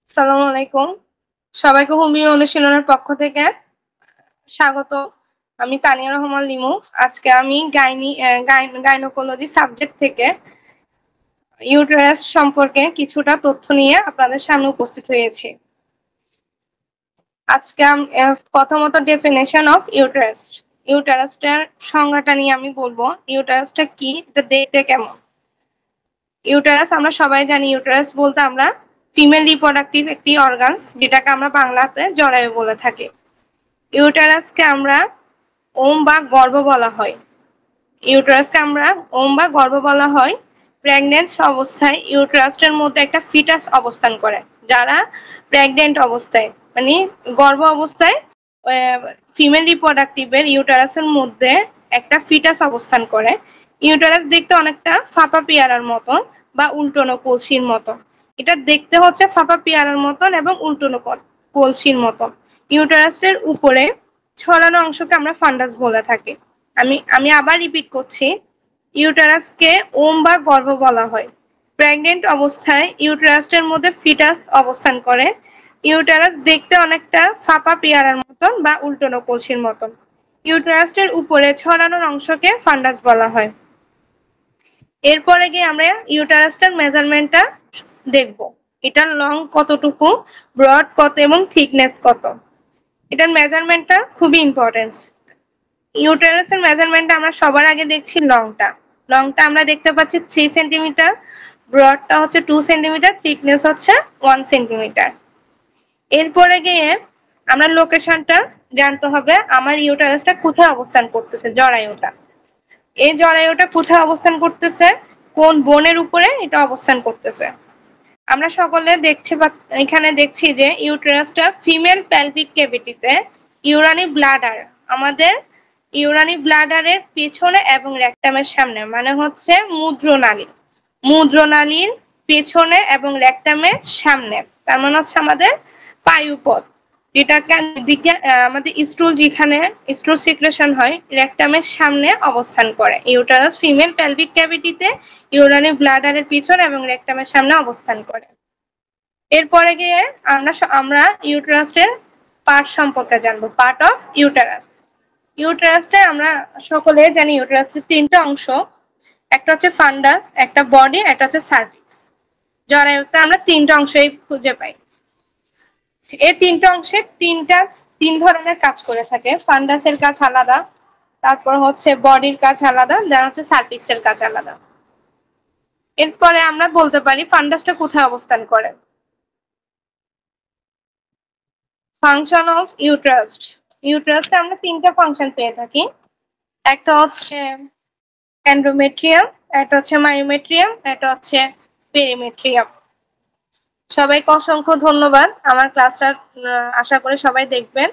আসসালামু আলাইকুম। সবাইকে হোমিও অনুশীলনের পক্ষ থেকে স্বাগত। আমি তানিয়া রহমান লিমু। আজকে আমি গাইনোকোলজি সাবজেক্ট থেকে ইউটেরাস সম্পর্কে কিছুটা তথ্য নিয়ে আপনাদের সামনে উপস্থিত হয়েছি। আজকে প্রথমত ডেফিনেশন অফ ইউটেরাস। ইউটেরাসটার সংজ্ঞাটা নিয়ে আমি বলবো। ইউটেরাসটা কি? এটা দেখতে কেমন? ইউটেরাস আমরা সবাই জানি, ইউটেরাস বলতে আমরা ফিমেল রিপ্রোডাক্টিভ একটি অর্গানস, যেটাকে আমরা বাংলাতে জরায়ু বলে থাকি। ইউটেরাসকে আমরা ওম বা গর্ভ বলা হয়। ইউটেরাসকে আমরা ওম বা গর্ভ বলা হয়। প্রেগন্যান্ট অবস্থায় ইউটেরাসটার মধ্যে একটা ফিটাস অবস্থান করে। যারা প্রেগন্যান্ট অবস্থায় মানে গর্ভ অবস্থায় ফিমেল রিপ্রোডাক্টিভের ইউটেরাসের মধ্যে একটা ফিটাস অবস্থান করে। ইউটেরাস দেখতে অনেকটা ফাঁপা পেয়ারার মতন বা উল্টোনো কলসির মতন। এটা দেখতে হচ্ছে ফাঁপা পেয়ারার মতন এবং উল্টোনো কলসির মতন। ইউটেরাসের উপরে ছড়ানো অংশকে আমরা ফান্ডাস বলে থাকি। আমি আবার রিপিট করছি, ইউটেরাসকে ওম বা গর্ভ বলা হয়। প্রেগন্যান্ট অবস্থায় ইউটেরাসের মধ্যে ফিটাস অবস্থান করে। ইউটেরাস দেখতে অনেকটা ফাঁপা পেয়ারার মতন বা উল্টোনো কলসির মতন। ইউটেরাসের উপরে ছড়ানোর অংশকে ফান্ডাস বলা হয়। এরপরে গিয়ে আমরা ইউটেরাসটার মেজারমেন্টটা দেখব। এটার লং কতটুকু, ব্রড কত এবং থিকনেস কত। এটার মেজারমেন্টটা খুবই ইম্পর্টেন্স। ইউটেরাসের মেজারমেন্টটা আমরা সবার আগে দেখছি লংটা। লংটা আমরা দেখতে পাচ্ছি 3 সেন্টিমিটার, ব্রডটা হচ্ছে 2 সেন্টিমিটার, থিকনেস হচ্ছে 1 সেন্টিমিটার। এরপরে গিয়ে আমরা লোকেশনটা জানতে হবে, আমার ইউটেরাসটা কোথায় অবস্থান করতেছে, জরায়ুটা। এই জরায়ুটা কোথায় অবস্থান করতেছে, কোন বোনের উপরে এটা অবস্থান করতেছে। আমরা সকলে এখানে দেখছি যে ইউটেরাসটা ফিমেল পেলভিক ক্যাভিটিতে ইউরানি ব্লাডার, আমাদের ইউরানি ব্লাডারের পেছনে এবং রেকটামের সামনে, মানে হচ্ছে মূত্রনালীর পেছনে এবং রেকটামের সামনে, তার মানে হচ্ছে আমাদের পায়ুপথ, যেটাকে দিকে আমাদের স্টুল, যেখানে স্টুল সিক্রেশন হয়, রেকটামের সামনে অবস্থান করে। ইউটেরাস ফিমেল পেলভিক ক্যাভিটিতে ইউরানি ব্লাডারের পিছনে এবং রেকটামের সামনে অবস্থান করে। এরপরে গিয়ে আমরা ইউটেরাসের পার্ট সম্পর্কে জানবো, পার্ট অফ ইউটেরাস। ইউটেরাসটা আমরা সকলে জানি, ইউটেরাসের 3টা অংশ, একটা হচ্ছে ফান্ডাস, একটা বডি, একটা হচ্ছে সার্ভিক্স। জরায়ুতে আমরা 3টা অংশই খুঁজে পাই। এই 3টা অংশে তিন ধরনের কাজ করে থাকে। ফান্ডাসের কাজ আলাদা, তারপর হচ্ছে বডির কাজ আলাদা, দেন হচ্ছে সার্ভিক্সের কাজ আলাদা। এরপরে আমরা বলতে পারি ফান্ডাসটা কোথায় অবস্থান করে। Function of uterus. ইউটেরাসে আমরা 3টা ফাংশন পেয়ে থাকি। একটা হচ্ছে এন্ডোমেট্রিয়াম, একটা হচ্ছে মায়োমেট্রিয়াম, একটা হচ্ছে পেরিমেট্রিয়াম। সবাইকে অসংখ্য ধন্যবাদ। আমার ক্লাসটা আশা করি সবাই দেখবেন।